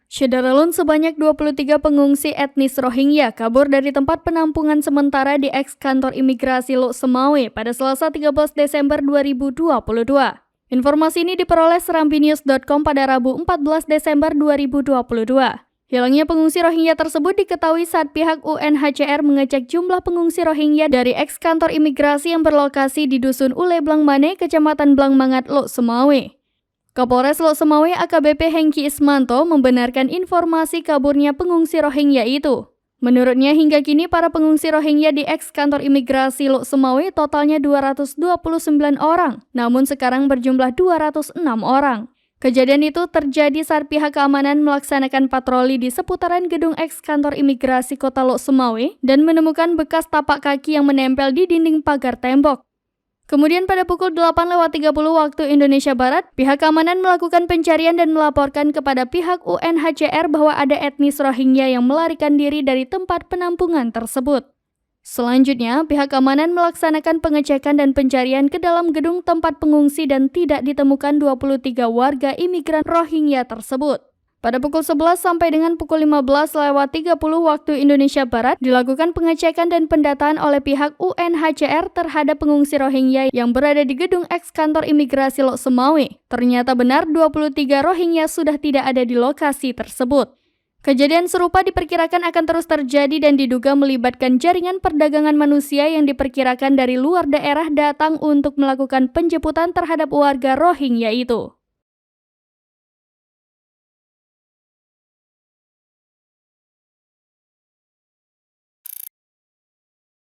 Syederalun sebanyak 23 pengungsi etnis Rohingya kabur dari tempat penampungan sementara di eks-kantor imigrasi Lok Semawe pada Selasa 13 Desember 2022. Informasi ini diperoleh serambinews.com pada Rabu 14 Desember 2022. Hilangnya pengungsi Rohingya tersebut diketahui saat pihak UNHCR mengecek jumlah pengungsi Rohingya dari eks-kantor imigrasi yang berlokasi di Dusun Ule Blangmane, Kecamatan Blangmangat, Lok Semawe. Kapolres Lok Semawe AKBP Hengki Ismanto membenarkan informasi kaburnya pengungsi Rohingya itu. Menurutnya hingga kini para pengungsi Rohingya di eks-kantor imigrasi Lok Semawe totalnya 229 orang, namun sekarang berjumlah 206 orang. Kejadian itu terjadi saat pihak keamanan melaksanakan patroli di seputaran gedung eks-kantor imigrasi Kota Lok Semawe dan menemukan bekas tapak kaki yang menempel di dinding pagar tembok. Kemudian pada pukul 8.30 waktu Indonesia Barat, pihak keamanan melakukan pencarian dan melaporkan kepada pihak UNHCR bahwa ada etnis Rohingya yang melarikan diri dari tempat penampungan tersebut. Selanjutnya, pihak keamanan melaksanakan pengecekan dan pencarian ke dalam gedung tempat pengungsi dan tidak ditemukan 23 warga imigran Rohingya tersebut. Pada pukul 11 sampai dengan pukul 15.30 waktu Indonesia Barat, dilakukan pengecekan dan pendataan oleh pihak UNHCR terhadap pengungsi Rohingya yang berada di gedung eks-kantor imigrasi Lok Semawe. Ternyata benar 23 Rohingya sudah tidak ada di lokasi tersebut. Kejadian serupa diperkirakan akan terus terjadi dan diduga melibatkan jaringan perdagangan manusia yang diperkirakan dari luar daerah datang untuk melakukan penjemputan terhadap warga Rohingya itu.